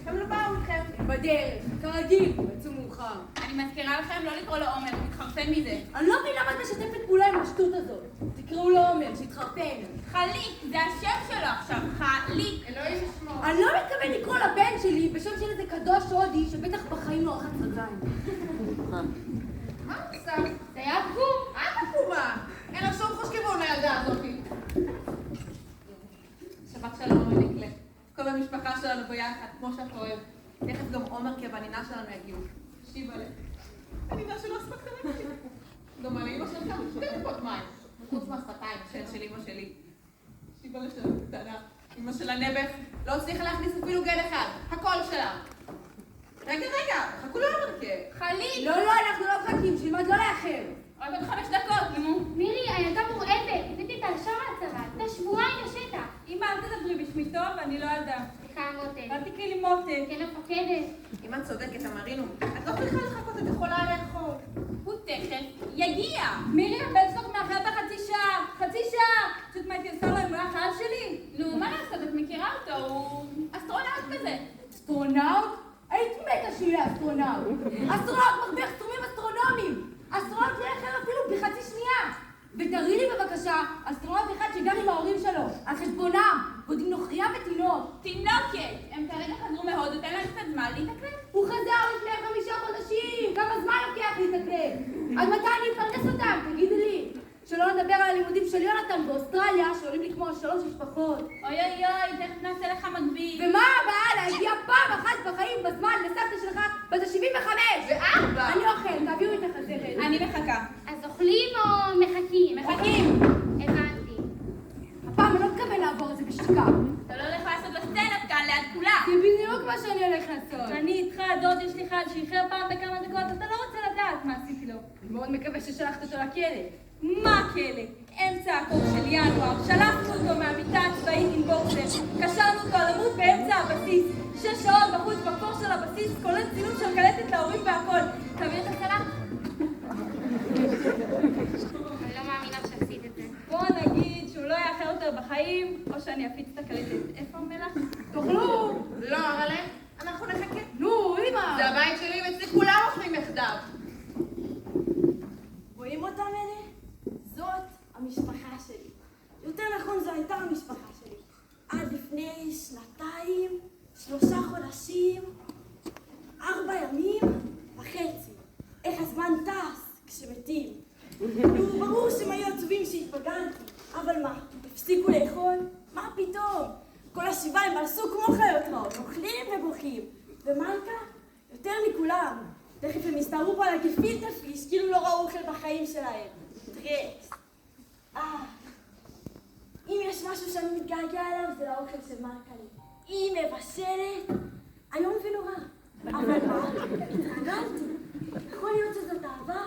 הם לא באו איתכם. בדרך, כרגיל, יצאו מאוחר. אני מזכירה לכם לא לקרוא לו עומר, הוא מתחרפן מזה. אני לא מבינה מה את משתפת פעולה עם השטות הזאת. תקראו לו עומר, שיתחרפן. חליק, זה השם שלו עכשיו, חליק. אלוהים ישמור. אני לא מתכוון לקרוא לבן שלי בשם של איזה קדוש הודי שבטח בחיים לא רחץ רגליים. מה הוא עושה? זה היה קום. את עקומה. אין לו שום חוש כיוון לילדה הזאתי. שבת שלום ונקלה. כל המשפחה שלנו ביחד, כמו שאת אוהב. תכף גם עומר כבנינה שלנו יגיעו. שיבה לב. אני יודע שלא הספקת להגיד. דומה לאמא שלך, 2 דקות מים. חוץ מהשפתיים, של אמא שלי. שיבה לב שלנו קטנה. אמא של הנבך לא הצליחה להכניס אפילו גן אחד. הכל שלה. רגע, חכו לעומר חליל! לא, אנחנו לא מחכים, שילמד לא לאחר. רק עוד 5 דקות, נו. מירי, הילדה מורעבת. הבאתי אותה ישר מהצבא. אתה שבועיים בשטח. אמא, אל תדברי בשמי טוב, אני לא ילדה. סליחה, מותן. אל תקראי לי מותן. כן, המפקדת. אם את צודקת, אמרינו, את לא צריכה לחכות, את יכולה לאכול. הוא תכף יגיע. מירי, הבן שלך מאחר בחצי שעה. חצי שעה! פשוט מה הייתי עושה לו אם הוא היה חייל שלי? נו, מה לעשות? את מכירה אותו, הוא אסטרונאוט כזה. אסטרונאוט? הייתי מתה שהוא יהיה אסטרונאוט. אסטרונאוט מרוויח סכומים אסטרונומיים. אסטרונאוט לא יחר אפילו בחצי שנייה. ותראי לי בבקשה, אסטרונאוט אחד שגר עם ההורים שלו, על חשבונם, ועוד עם נוכריה ותינוק. תינוקת! הם כרגע חזרו מהודו, תן להם קצת זמן להתאקלם. הוא חזר לפני 5 חודשים, כמה זמן לוקח להתאקלם? עד מתי אני אפרנס אותם? תגידי לי. שלא נדבר על הלימודים של יונתן באוסטרליה, שעולים לי כמו 3 משפחות. אוי, תכף נעשה לך מגביל. ומה הבעיה להגיע פעם אחת בחיים בזמן לסבתא שלך בת 75? ו4. אני אוכל, תביאו את החזרת. אני מחכה. אז אוכלים או מחכים? מחכים. הבנתי. הפעם אני לא מתכוון לעבור את זה בשתיקה. אתה לא הולך לעשות בסצנות כאן ליד כולם. זה בדיוק מה שאני הולך לעשות. אני איתך, דוד, יש לי חד שאיחר פעם בכמה דקות, אתה לא רוצה לדעת מה עשיתי לו. אני מאוד מקווה ששלחת אותו לכלא. מה כלא? אמצע הקור של ינואר, שלחנו אותו מהמיטה הצבאית עם בוקסר, קשרנו אותו על עמוד באמצע הבסיס, 6 שעות בחוץ בקור של הבסיס, כולל צילום של קלטת להורים והכל. תביא את הסלט? אני לא מאמינה שעשית את זה. בוא נגיד שהוא לא יאחר יותר בחיים, או שאני אפיץ את הקלטת. איפה המלח? תאכלו! לא, אבל אנחנו נחכה. נו, אמא! זה הבית שלי ואצלי כולם אוכלים יחדיו. רואים אותם אלה? זאת המשפחה שלי. יותר נכון, זו הייתה המשפחה שלי. עד לפני 2, 3 חודשים, 4 ימים וחצי. איך הזמן טס כשמתים. נו, ברור שהם היו עצובים שהתפגנתי. אבל מה, הפסיקו לאכול? מה פתאום? כל ה7 הם עשו כמו חיות רעות, אוכלים ובוכים. ומלכה? יותר מכולם. תכף הם הסתערו פה על הגפילטע פיש, כאילו לא ראו אוכל בחיים שלהם. טרקס. אם יש משהו שאני מתגעגע אליו, זה לאוכל של מרקלי. היא מבשלת, איום ונורא. אבל מה? התרגלתי. יכול להיות שזאת אהבה?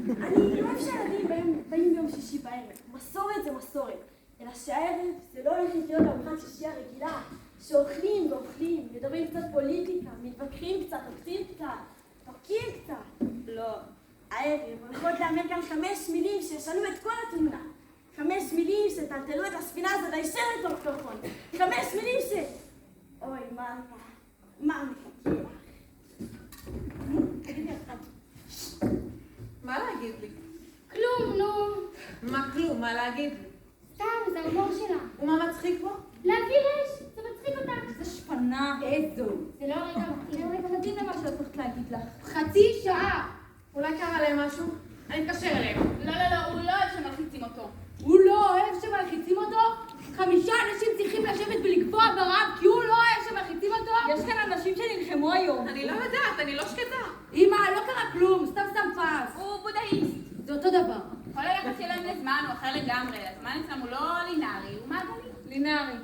אני אוהב שהילדים באים ביום שישי בערב. מסורת זה מסורת. אלא שהערב זה לא הולך להיות ארוחת שישי הרגילה. שאוכלים ואוכלים, מדברים קצת פוליטיקה, מתווכחים קצת, עוקצים קצת, תוקעים קצת. לא. הערב הולכות לאמן כאן 5 מילים שישנו את כל התמונה. 5 מילים שטלטלו את הספינה הזאת הישר לתוך תוכון. 5 מילים אוי, מה מחכה לך? תגידי לך. מה להגיד לי? כלום, נו. מה כלום? מה להגיד לי? סתם, זה ההומור שלה. ומה מצחיק בו? להביא רש, זה מצחיק אותה. זה שפנה. איזו. זה לא רגע מתאים. זה מדהים למה שאת הולכת להגיד לך. חצי שעה. אולי קרה להם משהו? אני אתקשר אליהם. לא, הוא לא אוהב שמלחיצים אותו. הוא לא אוהב שמלחיצים אותו? 5 אנשים צריכים לשבת ולקבוע ברב כי הוא לא אוהב שמלחיצים אותו? יש כאן אנשים שנלחמו היום. אני לא יודעת, אני לא שקטה. אמא, לא קרה כלום, סתם דבר. כל היחס שלהם לזמן הוא אחר לגמרי. הזמן אצלם הוא לא לינארי, הוא מעגלי. לינארי.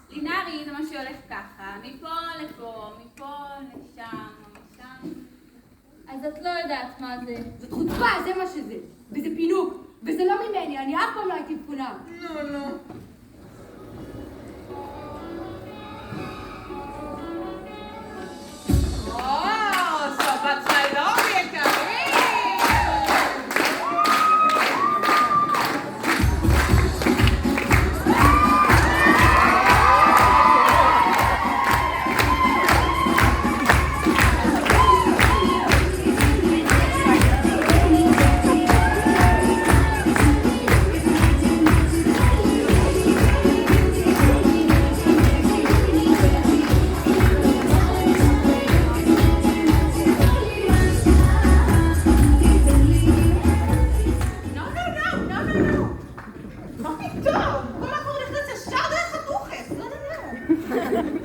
לינארי זה מה שהולך ככה, מפה לפה, מפה לשם, משם. אז את לא יודעת מה זה. זאת חוצפה, זה מה שזה. וזה פינוק. וזה לא ממני, אני אף פעם לא הייתי פונה. נו. שבת שלום יקרים!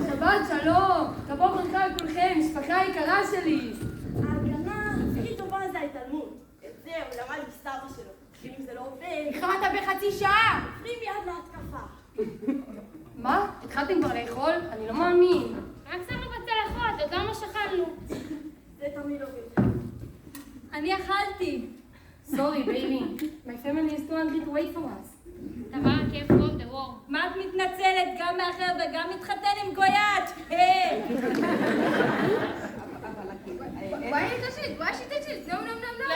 שבת שלום, תבוא ברכה על כולכם, משפחה יקרה שלי. ההגנה הכי טובה זה ההתעלמות. את זה הוא למד מסבא שלו. אם זה לא עובד, החמאת בחצי שעה. עוברים מיד להתקפה. מה? התחלתם כבר לאכול? אני לא מאמין. רק שמנו בצלחות, עוד לא שכלנו. זה תמיד עובד. אני אכלתי. Sorry, baby. My family is too hungry to wait for us. דבר הכיף רוב דה וור. מה את מתנצלת? גם מאחר וגם מתחתן עם גויית. Why she touch it? No. לא,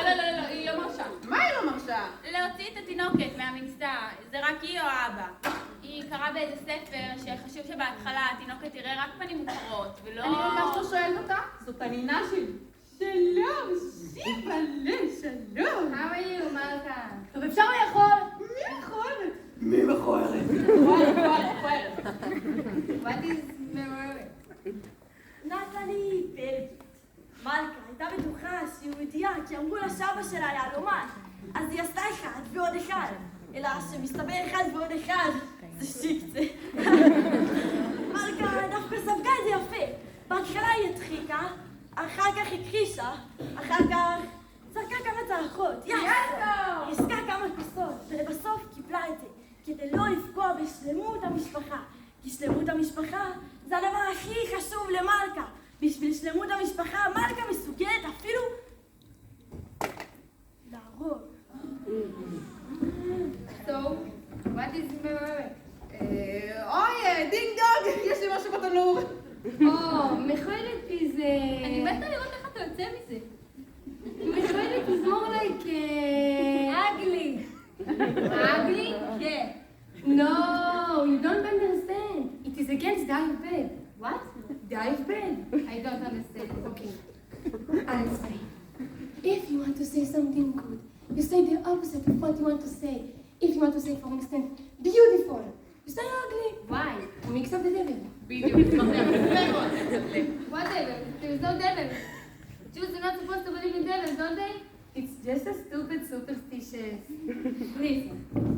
היא לא מרשה. מה היא לא מרשה? להוציא את התינוקת מהמנסה, זה רק היא או האבא. היא קראה באיזה ספר שחשוב שבהתחלה התינוקת תראה רק פנים מוכרות, ולא... אני ממש לא שואלת אותה, זאת הנינה שלי. שלום, שיבלה, שלום. How are you, מלכה? טוב, אפשר לאכול? מי מכוערת? What is memory? נתני בלגית. מלכה הייתה בטוחה שהיא יהודייה כי אמרו לה שאבא שלה יהלומן. אז היא עשתה אחד ועוד אחד. אלא שמסתבר אחד ועוד אחד זה שיקצה. מלכה דווקא ספגה את זה יפה. בהתחלה היא הדחיקה, אחר כך הכחישה, אחר כך זרקה כמה צלחות. עסקה כמה כוסות, ולבסוף קיבלה את זה. כדי לא לפגוע בשלמות המשפחה. כי שלמות המשפחה זה הדבר הכי חשוב למלכה. בשביל שלמות המשפחה, מלכה מסוגלת אפילו להרוג. So, what is memory? אוי, דינג דונג, יש לי משהו בתנור. מכוערת is... אני מתה לראות איך אתה יוצא מזה. מכוערת is more like... אגלי. ugly? כן. No, you don't understand. It is against dive bed. What? Dive bed. I don't understand. Okay. I'll explain. If you want to say something good, you say the opposite of what you want to say. If you want to say, for instance, beautiful, you say ugly. Why? You mix up the devil. בדיוק, What devil? There is no devil. Jews are not supposed to believe in devils, don't they? It's just a stupid superstition. Listen,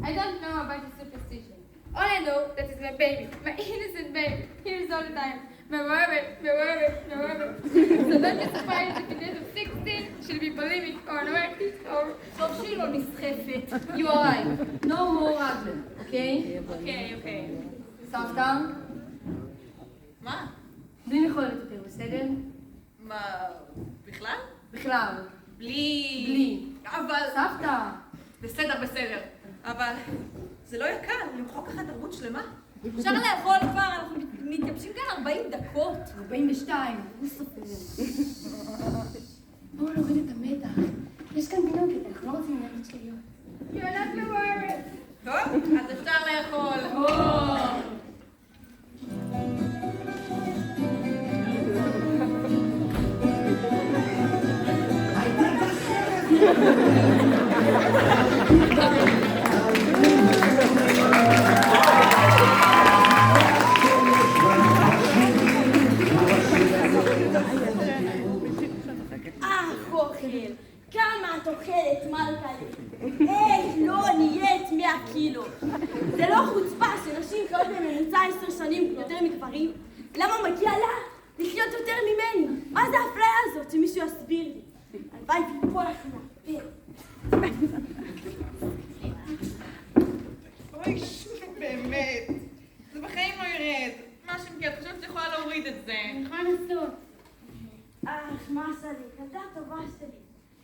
I don't know about the superstition. All I know that is my baby, my innocent baby. He is all the time. Memory. So don't be surprised if in the age of 16 she'll be bulimic or anorexic or... טוב שהיא לא נסחפת. You are right. No more ugly, okay? אוקיי. סבתא? מה? בלי מכולת יותר, בסדר? מה, בכלל? בכלל. בלי. אבל... סבתא. בסדר. אבל זה לא יקר, למחוק ככה תרבות שלמה. אפשר לאכול כבר, אנחנו מתייבשים כאן 40 דקות. 42, הוא סופר. בואו נוריד את המתח. יש כאן תינוקת, אנחנו לא רוצים להגיד שטויות. You're not memory. טוב, אז אפשר לאכול. אוכל. כמה את אוכלת, מלכה? לא נהיית 100 קילו. זה לא חוצפה שנשים חיות בממוצע 10 שנים יותר מגברים? למה מגיע לה לחיות יותר ממני? מה זה האפליה הזאת? שמישהו יסביר לי. הלוואי ויפול לך מהפה.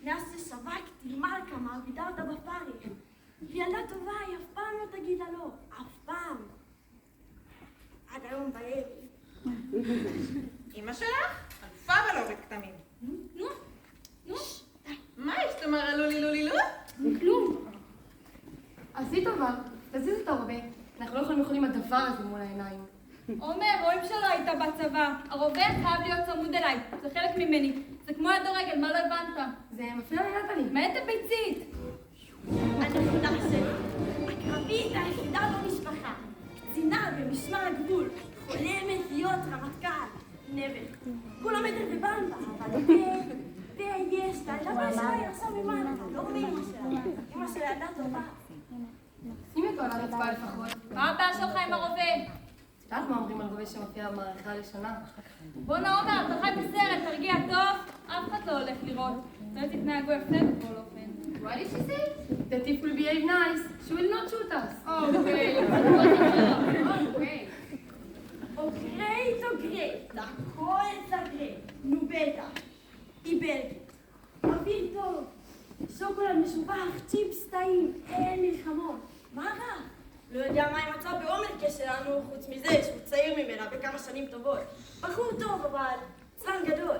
מאז ששווקתי מלכה מעבידה אותה בפריך. היא ילדה טובה, היא אף פעם לא תגיד לה לא. אף פעם. עד היום בערב. אמא שלך? אלופה ולא בכתמים. נו, מה יש לומר לולי? כלום. עשי טובה, תזיז אותו הרבה. אנחנו לא יכולים לאכול עם הדבר הזה מול העיניים. עומר, רואים שלא היית בצבא. הרובה חייב להיות צמוד אליי. זה חלק ממני. זה כמו הדורגל, מה לא הבנת? זה מפריע לי נתני. מעט הביצית. הנכונה שלי. הקרבית היחידה במשפחה. קצינה במשמר הגבול. חולמת להיות רמטכ"ל. נבר. כולם מטר ובמבה, אבל ויש לה. למה שלה היא עכשיו ממעלה? לא מאמא שלה. אמא שלה ילדה טובה. שימי אותו על הרצפה לפחות. מה הבעיה שלך עם הרובה? את יודעת מה אומרים על רובה שמופיע במערכה הראשונה? בואנה עומר, אתה חי בסרט, תרגיע טוב. אף אחד לא הולך לראות. לא תתנהגו יפה בכל אופן. What did she say? That if we behave nice, she will not shoot us. גרייט, הכל סגרט. נו בטח. היא בלגית. אוויר טוב. שוקולד משובח, צ'יפס טעים, אין מלחמות. מה רע? לא יודע מה היא מצאה בעומר שלנו, חוץ מזה שהוא צעיר ממנה בכמה שנים טובות. בחור טוב, אבל צלן גדול.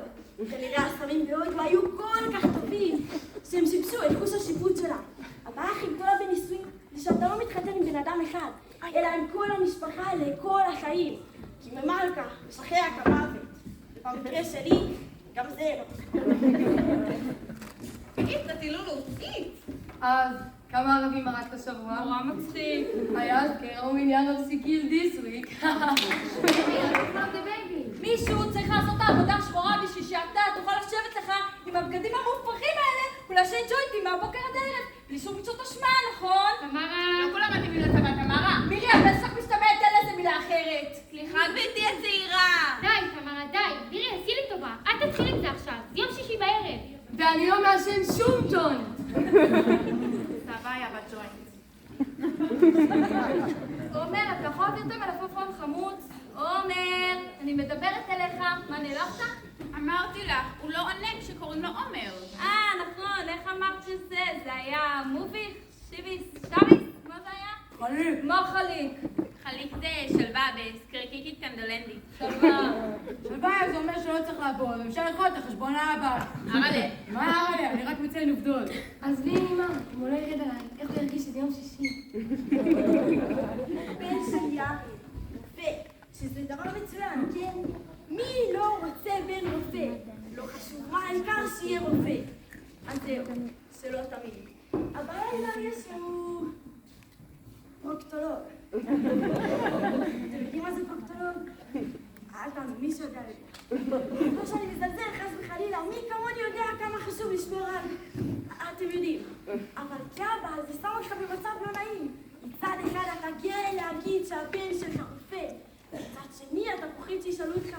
כנראה הסמים בהודו היו כל כך טובים, שהם שיבשו את חוש השיפוט שלה. הבעיה עם כל בנישואים זה שאתה לא מתחתן עם בן אדם אחד, אלא עם כל המשפחה לכל החיים. כי ממלכה משחרר כמוות. ובמקרה שלי, גם זה לא. תטילו רוסית. אז, כמה ערבים הרגת השבוע? נורא מצחיק. היה אז קרום עניין רוסי קיל דיס וויק. מישהו צריך לעשות את העבודה השחורה בשביל שאתה תוכל לשבת לך עם הבגדים המופרכים האלה ולעשן ג'וינטים מהבוקר עד הערב בלי שום רגשות אשמה, נכון? תמרה, לא כולם מתאימים לצבא, תמרה. מירי, הבן שלך מסתמנת, אין לזה מילה אחרת. סליחה, גברתי הצעירה. די, תמרה, די. מירי, עשי לי טובה. אל תתחיל עם זה עכשיו. זה יום שישי בערב. ואני לא מעשן שום ג'וינט. סבבה, היה בג'וינט. עומר, אתה יכול להביא אותו מלפפון חמוץ? עומר, אני מדברת אליך. מה, נעלבת? אמרתי לך, הוא לא עונה כשקוראים לו עומר. נכון, איך אמרת שזה? זה היה מובי? שיביס? שביס? מה זה היה? חליק. מה חליק? חליק זה שלווה בסקרקיקית קנדולנדי. שלווה זה אומר שלא צריך לעבוד, אפשר לקרוא את החשבון האבא. ארלה. מה ארלה? אני רק מציין עובדות. אז לי אמא, אם הוא לא ירד עליי, איך הוא ירגיש שזה יום שישי? הבן של יארי, רופא, שזה דבר מצוין, כן? מי לא רוצה בן רופא? לא חשוב מה, העיקר שיהיה רופא. אז זהו, שלא תמיד. הבעיה אליו יש שהוא פרוקטולוג. אתם יודעים מה זה פרוקטולוג? אל תאמין, מי שיודע יודע. לא שאני מזלזל, חס וחלילה, מי כמוני יודע כמה חשוב לשמור על... אתם יודעים. אבל כאבא, זה שם אותך במצב לא נעים. מצד אחד אתה גאה להגיד שהבן שלך רופא. מצד שני אתה פוחד שישאלו אותך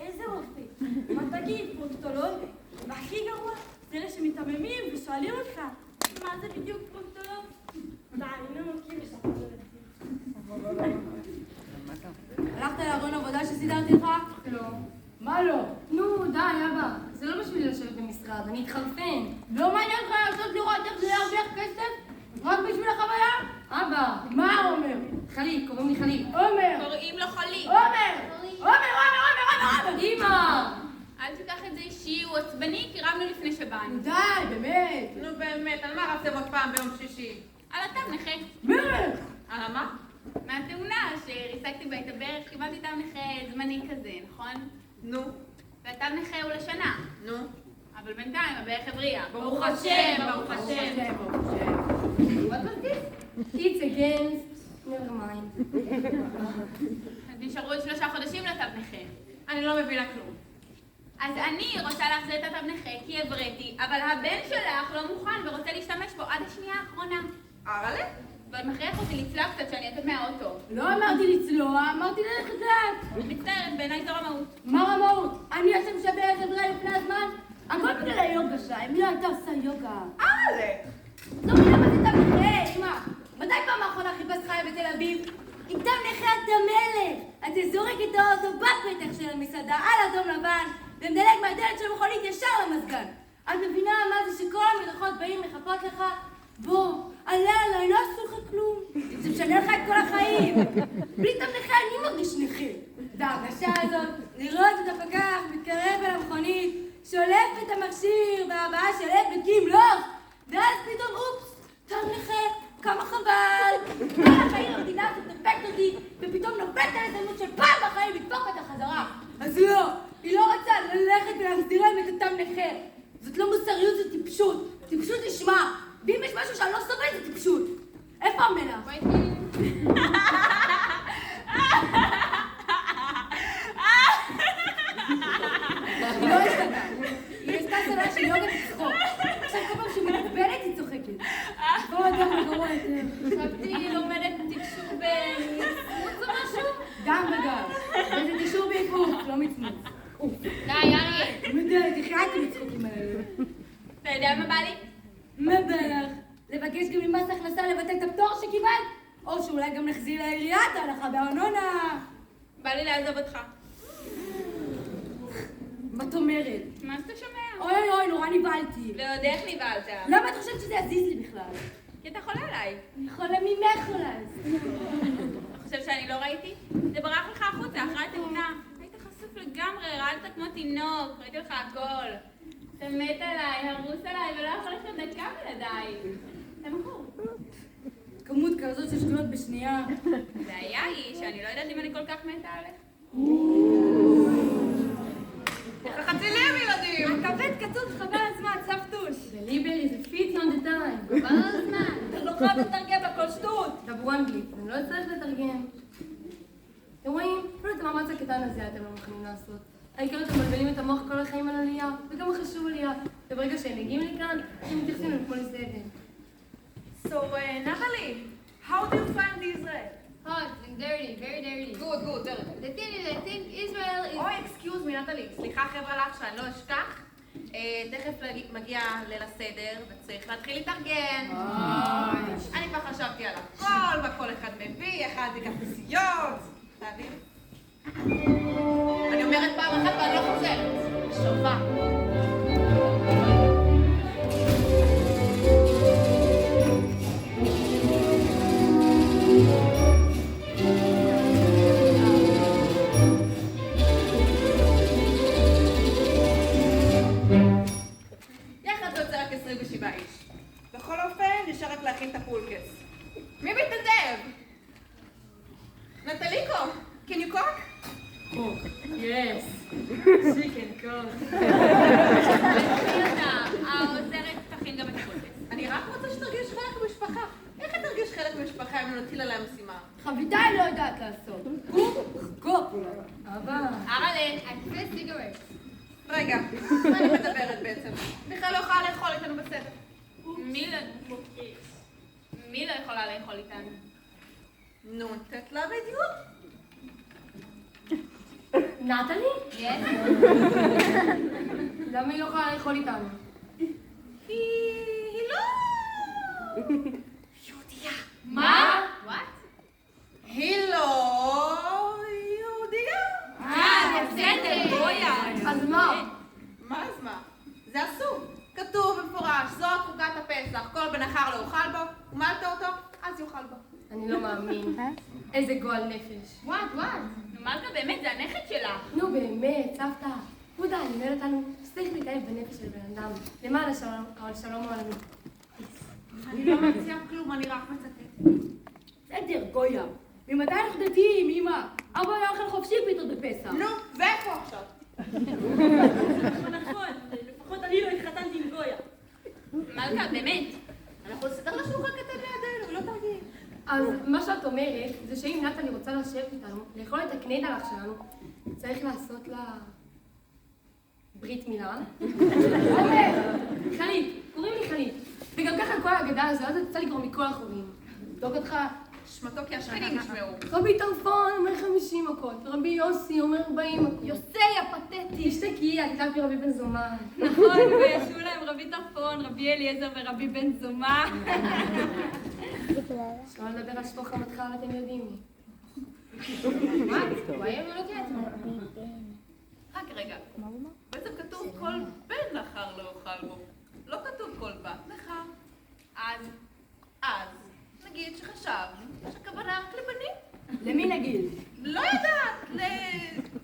איזה רופא? מה תגיד, פרוקטולוג? והכי גרוע, זה אלה שמתעממים ושואלים אותך מה זה בדיוק פרוקטולוג? די, אני לא מכיר שאתה לא יודעת. הלכת לארון עבודה שסידרתי לך? לא. מה לא? נו, די, אבא. זה לא בשביל לשבת במשרד, אני אתחרפן. לא מעניין אותך לעשות לראות איך זה להרוויח כסף? רק בשביל החוויה? אבא, מה אומר? חליק, קוראים לי חליק. עומר! קוראים לו חליק. עומר! אמא! אל תיקח את זה אישי, הוא עצבני, כי רבנו לפני שבאנו. די, באמת. נו באמת, על מה רבתם עוד פעם ביום שישי? על התו נכה. מרד! על מה? מהתאונה שריסקתי בה את הברך, קיבלתי תו נכה זמני כזה, נכון? נו. והתו נכה הוא לשנה. נו. אבל בינתיים הברך הבריאה. ברוך השם, ברוך השם. What was this? It's against... never mind. אז נשארו 3 חודשים לתו נכה. אני לא מבינה כלום. אז אני רוצה להחזיר את התו נכה כי הבראתי, אבל הבן שלך לא מוכן ורוצה להשתמש בו עד השנייה האחרונה. ארלה? ועוד מכריח אותי לצלוע קצת שאני יוצאת מהאוטו. לא אמרתי לצלוע, אמרתי ללכת לאט. מצטערת, בעיניי זו רמאות. מה רמאות? אני אשם שברך הבריאה לפני הזמן? הכל בגלל היוגה שלה, אם לא הייתה עושה יוגה. ארלה! לא מבינה מה זה תו נכה, אמא. מתי פעם האחרונה חיפשת חיה בתל אביב? עם תו נכה אתה מלך. אתה זורק את האוטו בפתח של המסעדה על אדום לבן ומדלג מהדלת של המכונית ישר למזגן. את מבינה מה זה שכל אומרת לך, בוא, עלה עליי, לא עשו לך כלום. זה משנה לך את כל החיים. בלי תו נכה אני מרגיש נכה. וההרגשה הזאת, לראות את הפקח מתקרב אל המכונית, שולף את המכשיר בהבאה של F וג' ואז פתאום אופס, תו נכה, כמה חבל. כל החיים המדינה הזאת נפקת אותי, ופתאום נופלת על הזדמנות של פעם בחיים לדפוק אותה חזרה. אז לא, היא לא רוצה ללכת ולהחזיר להם את התו נכה. זאת לא מוסריות, זאת טיפשות. טיפשות לשמה. ואם יש משהו שאני לא סובלת, זה טיפשות. איפה המלח? היא לא השתגעה. היא עשתה סלעה שהיא לא אוהבת לצחוק. עכשיו כל פעם שהיא מתקבלת היא צוחקת. בואו נדבר לגרוע יותר. חשבתי היא לומדת תקשור במצמוץ או משהו? גם וגם. וזה תישור בעיפוף, לא מצמוץ. די, יאללה. מדעת, החייתי מצחוקים האלה. אתה יודע מה בא לי? מה בא לך? לבקש גם ממס הכנסה לבטל את הפטור שקיבלת? או שאולי גם נחזיר לעירייה את ההנחה בארנונה. בא לי לעזוב אותך. מה את אומרת? מה אתה שומע? אוי אוי, נורא נבהלתי. ועוד איך נבהלת? למה את חושבת שזה יזיז לי בכלל? כי אתה חולה עליי. אני חולה ממך אולי. אתה חושב שאני לא ראיתי? זה ברח לך החוצה אחרי התאונה. היית חשוף לגמרי, רעדת כמו תינוק, ראיתי לך הכל. אתה מת עליי, הרוס עליי, ולא יכול לחיות דקה בלעדיי. אתה מכור. כמות כזאת של שטויות בשנייה. הבעיה היא שאני לא יודעת אם אני כל כך מתה עליך. חצילים ילדים! הכבד קצוץ חבל הזמן, סבתוש. בליברי זה פיט on the time. חבל על הזמן. אתה לא חייב לתרגם לכל שטות. דברו אנגלית, אני לא צריך לתרגם. אתם רואים? אפילו את המאמץ הקטן הזה אתם לא מוכנים לעשות. העיקר אתם מבלבלים את המוח כל החיים על עלייה, וגם חשוב עלייה. וברגע שהם מגיעים לכאן, הם מתייחסים להם כמו לסדר. So, Natalie, how do you find Israel? Hot and dirty, very dirty. Good, good, very good. The thing is, I think Israel is... אוי, excuse me, נטלי. סליחה חבר'ה לך שאני לא אשכח. תכף מגיע ליל הסדר, וצריך להתחיל להתארגן. אני כבר חשבתי על הכל, מה כל אחד מביא, אחד ייקח כנסיות. תעביר. אני אומרת פעם אחת ואני לא חוזרת. שובה. יחד זה יוצא רק 27 איש. בכל אופן, נשאר רק להכין את הפולקס. מי מתנדב? נטליקו, can you cook? Yes. Chicken cook. העוזרת תכין גם את הפולקס. אני רק רוצה שתרגיש חלק במשפחה. איך תרגיש חלק במשפחה אם נטיל עליה משימה? חביתה היא לא יודעת לעשות. קוק. אבא. Arale, I feel cigarettes. רגע, מה אני מדברת בעצם? בכלל לא יכולה לאכול איתנו בסדר. מי לא יכולה לאכול איתנו? נו, תת לה בדיוק. נטלי? Yes? למה היא לא יכולה לאכול איתנו? היא לא... מה? What? היא לא... יהודייה. בסדר, גויה. אז מה? מה אז מה? זה אסור. כתוב במפורש, זאת חוקת הפסח, כל בן אחר לא אוכל בו, ומלת אותו, אז יאכל בו. אני לא מאמין. איזה גועל נפש. What? נו, מלכה באמת, זה הנכד שלך. נו באמת, סבתא. הודה, אני אומרת לנו שצריך להתאהב בנפש של בן אדם. למען השלום העולמי. אני לא מציעה כלום, אני רק מצטטת. בסדר, גויה. ממתי אנחנו דתיים, אמא? אבא היה אוכל חופשי פתאום בפסח. נו, ואיפה עכשיו? נכון, לפחות אני לא התחתנתי עם גויה. מלכה, באמת. אנחנו נסדר לה שולחן קטן לידינו, לא תרגיעי. אז מה שאת אומרת, זה שאם נטלי רוצה לשבת איתנו, לאכול את הקניידלח שלנו, צריך לעשות לה... ברית מילה. עומר! חנית, קוראים לי חנית. וגם ככה כל האגדה הזו, אז את רוצה לגרום מכל החורים. לבדוק אותך, שמתו כי השכנים ישמעו. רבי טרפון אומר 50 מכות, רבי יוסי אומר 40 מכות. יוסי הפתטי. תשתקי, את כתבת לי רבי בן זומן. נכון, וישבו להם רבי טרפון, רבי אליעזר ורבי בן זומא. אפשר לדבר על שפוך רמתך, אבל אתם יודעים מי. What? Why are you looking at me? רק רגע. בעצם כתוב כל בן זכר לא אוכל בו. לא כתוב כל בת זכר. אז, נגיד שחשבנו שהכוונה רק לבנים. למי נגיד? לא יודעת,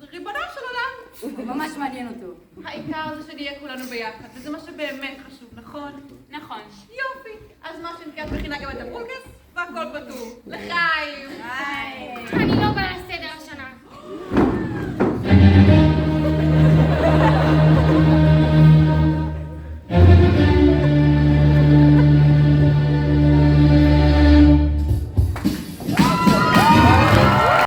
לריבונו של עולם. זה ממש מעניין אותו. העיקר זה שנהיה כולנו ביחד, וזה מה שבאמת חשוב, נכון? נכון. יופי. אז מה שנקראת מכינה גם את הבולקס, והכל פתור. לחיים. אני לא באה לסדר השנה.